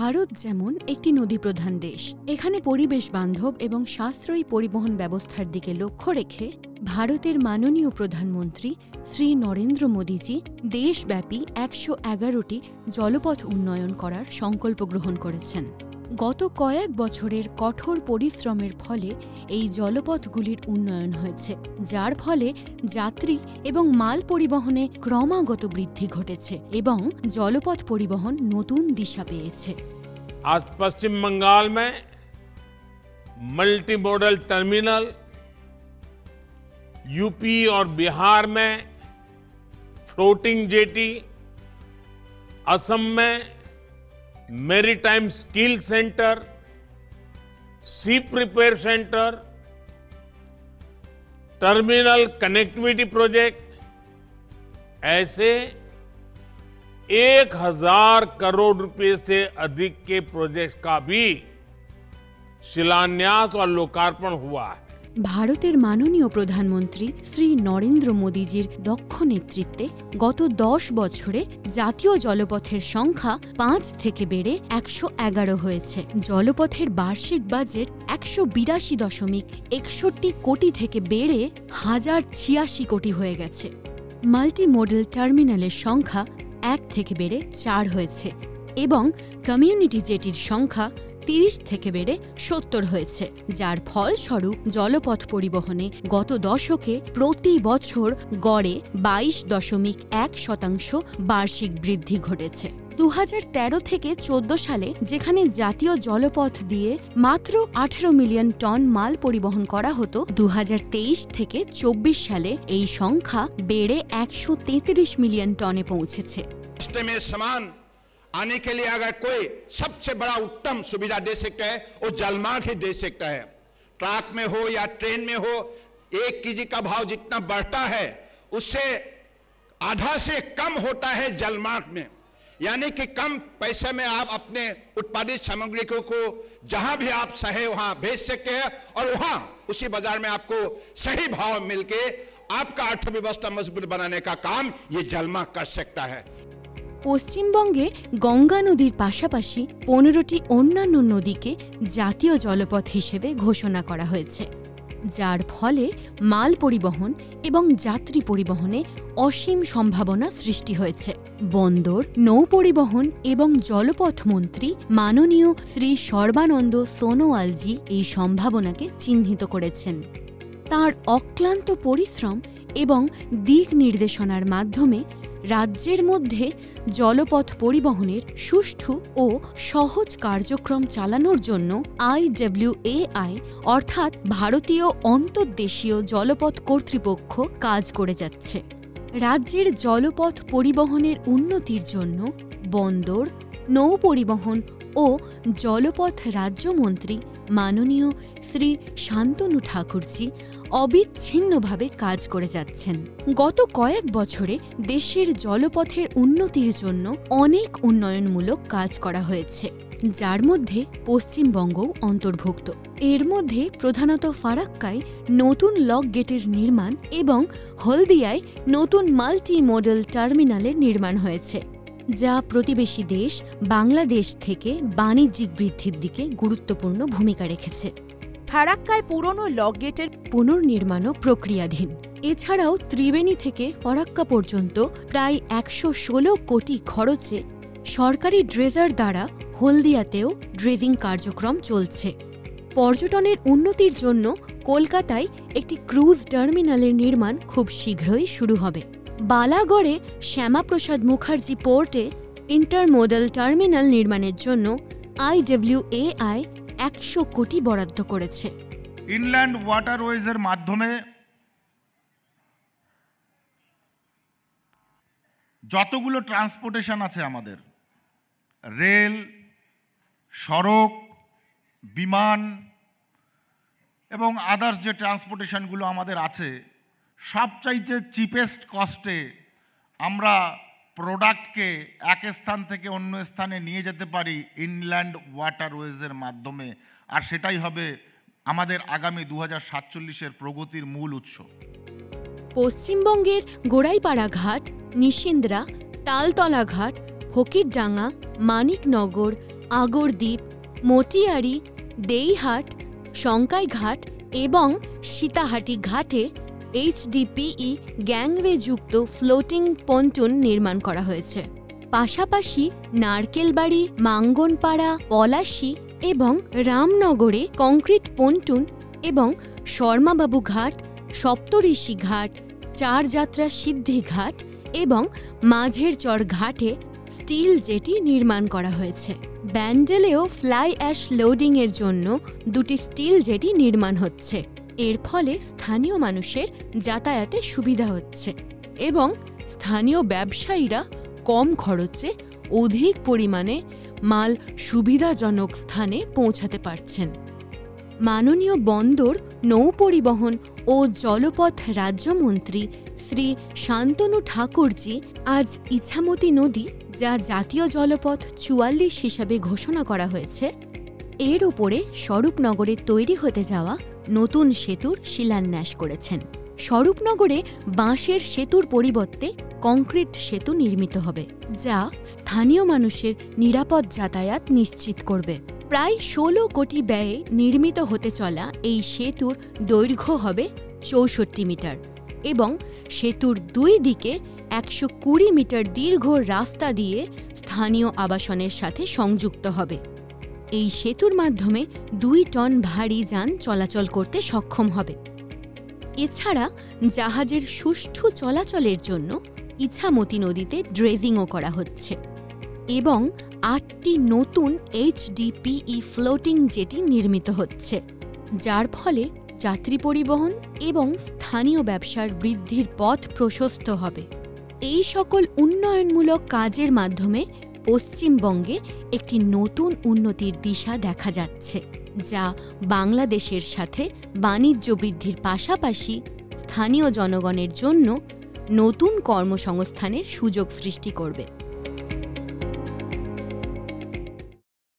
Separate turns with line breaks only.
ভারত যেমন একটি নদীপ্রধান দেশ, এখানে পরিবেশ বান্ধব এবং সাশ্রয়ী পরিবহন ব্যবস্থার দিকে লক্ষ্য রেখে ভারতের মাননীয় প্রধানমন্ত্রী শ্রী নরেন্দ্র মোদীজি দেশব্যাপী ১১১টি জলপথ উন্নয়ন করার সংকল্প গ্রহণ করেছেন। গত কয়েক বছরের কঠোর পরিশ্রমের ফলে এই জলপথগুলির উন্নয়ন হয়েছে, যার ফলে যাত্রী এবং মাল পরিবহনে ক্রমাগত বৃদ্ধি ঘটেছে এবং জলপথ পরিবহন নতুন দিশা পেয়েছে।
आज पश्चिम बंगाल में मल्टी मॉडल टर्मिनल, यूपी और बिहार में फ्लोटिंग जेटी, असम में maritime skill centre, ship repair centre, terminal connectivity project, ऐसे 1000 करोड़ रुपए से अधिक के प्रोजेक्ट का भी शिलान्यास और लोकार्पण हुआ है।
ভারতের মাননীয় প্রধানমন্ত্রী শ্রী নরেন্দ্র মোদীজির দক্ষ নেতৃত্বে গত 10 বছরে জাতীয় জলপথের সংখ্যা 5 থেকে বেড়ে 111 হয়েছে। জলপথের বার্ষিক বাজেট 182.61 কোটি থেকে বেড়ে 1086 কোটি হয়ে গেছে। মাল্টি মডেল টার্মিনালের সংখ্যা 1 থেকে বেড়ে 4 হয়েছে এবং কমিউনিটি জেটির সংখ্যা 30 থেকে বেড়ে 70 হয়েছে, যার ফলস্বরূপ জলপথ পরিবহনে গত দশকে প্রতি বছর গড়ে 22.1% বার্ষিক বৃদ্ধি ঘটেছে। 2013 থেকে 14 সালে যেখানে জাতীয় জলপথ দিয়ে মাত্র 18 মিলিয়ন টন মাল পরিবহন করা হতো, 2023 থেকে 24 সালে এই সংখ্যা বেড়ে 133 মিলিয়ন টনে পৌঁছেছে।
आने के लिए अगर कोई सबसे बड़ा उत्तम सुविधा दे सकता है वो जलमार्ग ही दे सकता है। ट्रक में हो या ट्रेन में हो, 1 केजी का भाव जितना बढ़ता है उससे आधा से कम होता है जलमार्ग में, यानी कि कम पैसे में आप अपने उत्पादित सामग्री को जहां भी आप चाहे वहां भेज सकते हैं और वहां उसी बाजार में आपको सही भाव मिलके आपका अर्थव्यवस्था मजबूत बनाने का काम ये जलमार्ग कर सकता है।
পশ্চিমবঙ্গে গঙ্গা নদীর পাশাপাশি 15টি অন্যান্য নদীকে জাতীয় জলপথ হিসেবে ঘোষণা করা হয়েছে, যার ফলে মাল পরিবহন এবং যাত্রী পরিবহনে অসীম সম্ভাবনা সৃষ্টি হয়েছে। বন্দর, নৌ পরিবহন এবং জলপথ মন্ত্রী মাননীয় শ্রী সর্বানন্দ সোনোয়ালজি এই সম্ভাবনাকে চিহ্নিত করেছেন। তাঁর অক্লান্ত পরিশ্রম এবং দিক নির্দেশনার মাধ্যমে রাজ্যের মধ্যে জলপথ পরিবহনের সুষ্ঠু ও সহজ কার্যক্রম চালানোর জন্য IWAI অর্থাৎ ভারতীয় অন্তর্দেশীয় জলপথ কর্তৃপক্ষ কাজ করে যাচ্ছে। রাজ্যের জলপথ পরিবহনের উন্নতির জন্য বন্দর, নৌ পরিবহন ও জলপথ রাজ্যমন্ত্রী মাননীয় শ্রী শান্তনু ঠাকুরজি অবিচ্ছিন্নভাবে কাজ করে যাচ্ছেন। গত কয়েক বছরে দেশের জলপথের উন্নতির জন্য অনেক উন্নয়নমূলক কাজ করা হয়েছে, যার মধ্যে পশ্চিমবঙ্গও অন্তর্ভুক্ত। এর মধ্যে প্রধানত ফারাক্কায় নতুন লক গেটের নির্মাণ এবং হলদিয়ায় নতুন মাল্টি মডেল টার্মিনালের নির্মাণ হয়েছে, যা প্রতিবেশী দেশ বাংলাদেশ থেকে বাণিজ্যিক বৃদ্ধির দিকে গুরুত্বপূর্ণ ভূমিকা রেখেছে।
ফারাক্কায় পুরনো লক গেটের
পুনর্নির্মাণও প্রক্রিয়াধীন। এছাড়াও ত্রিবেণী থেকে ফারাক্কা পর্যন্ত প্রায় 116 কোটি খরচে সরকারি ড্রেজার দ্বারা হলদিয়াতেও ড্রেজিং কার্যক্রম চলছে। পর্যটনের উন্নতির জন্য কলকাতায় একটি ক্রুজ টার্মিনালের নির্মাণ খুব শীঘ্রই শুরু হবে। বালাগড়ে শ্যামাপ্রসাদ মুখার্জি পোর্টে ইন্টারমোডাল টার্মিনাল নির্মাণের জন্য IWAI 100 কোটি বরাদ্দ করেছে।
ইনল্যান্ড ওয়াটারওয়েজের মাধ্যমে যতগুলো ট্রান্সপোর্টেশন আছে আমাদের, রেল, সড়ক, বিমান এবং আদার্স যে ট্রান্সপোর্টেশনগুলো আমাদের আছে, সবচাইতে চিপেস্ট কস্টে আমরা প্রোডাক্টকে এক স্থান থেকে অন্য স্থানে নিয়ে যেতে পারি ইনল্যান্ড ওয়াটারওয়েজের মাধ্যমে, আর সেটাই হবে আমাদের আগামী 2047-এর প্রগতির মূল উৎস।
পশ্চিমবঙ্গের গোড়াইপাড়া ঘাট, নিশিন্দ্রা, তালতলা ঘাট, ফকিরডাঙ্গা, মানিকনগর, আগরদ্বীপ, মটিয়ারি, দেইহাট, শঙ্কাইঘাট এবং সীতাহাটি ঘাটে HDPE গ্যাংওয়ে যুক্ত ফ্লোটিং পন্টুন নির্মাণ করা হয়েছে। পাশাপাশি নারকেলবাড়ি, মাঙ্গনপাড়া, পলাশী এবং রামনগরে কংক্রিট পন্টুন এবং শর্মাবাবু ঘাট, সপ্তঋষি ঘাট, চারযাত্রা সিদ্ধি ঘাট এবং মাঝের চর ঘাটে স্টিল জেটি নির্মাণ করা হয়েছে। ব্যান্ডেলেও ফ্লাই অ্যাশ লোডিংয়ের জন্য 2টি স্টিল জেটি নির্মাণ হচ্ছে। এর ফলে স্থানীয় মানুষের যাতায়াতে সুবিধা হচ্ছে এবং স্থানীয় ব্যবসায়ীরা কম খরচে অধিক পরিমাণে মাল সুবিধাজনক স্থানে পৌঁছাতে পারছেন। মাননীয় বন্দর, নৌপরিবহন ও জলপথ রাজ্যমন্ত্রী শ্রী শান্তনু ঠাকুরজি আজ ইছামতি নদী, যা জাতীয় জলপথ 44 হিসাবে ঘোষণা করা হয়েছে, এর ওপরে স্বরূপনগরে তৈরি হতে যাওয়া নতুন সেতুর শিলান্যাস করেছেন। স্বরূপনগরে বাঁশের সেতুর পরিবর্তে কংক্রিট সেতু নির্মিত হবে, যা স্থানীয় মানুষের নিরাপদ যাতায়াত নিশ্চিত করবে। প্রায় 16 কোটি ব্যয়ে নির্মিত হতে চলা এই সেতুর দৈর্ঘ্য হবে 64 মিটার এবং সেতুর 2 দিকে 120 মিটার দীর্ঘ রাস্তা দিয়ে স্থানীয় আবাসনের সাথে সংযুক্ত হবে। এই সেতুর মাধ্যমে 2 টন ভারী যান চলাচল করতে সক্ষম হবে। এছাড়া জাহাজের সুষ্ঠু চলাচলের জন্য ইছামতি নদীতে ড্রেজিংও করা হচ্ছে এবং 8টি নতুন HDPE ফ্লোটিং জেটি নির্মিত হচ্ছে, যার ফলে যাত্রী পরিবহন এবং স্থানীয় ব্যবসার বৃদ্ধির পথ প্রশস্ত হবে। এই সকল উন্নয়নমূলক কাজের মাধ্যমে পশ্চিমবঙ্গে একটি নতুন উন্নতির দিশা দেখা যাচ্ছে, যা বাংলাদেশের সাথে বাণিজ্য বৃদ্ধির পাশাপাশি স্থানীয় জনগণের জন্য নতুন কর্মসংস্থানের সুযোগ সৃষ্টি করবে।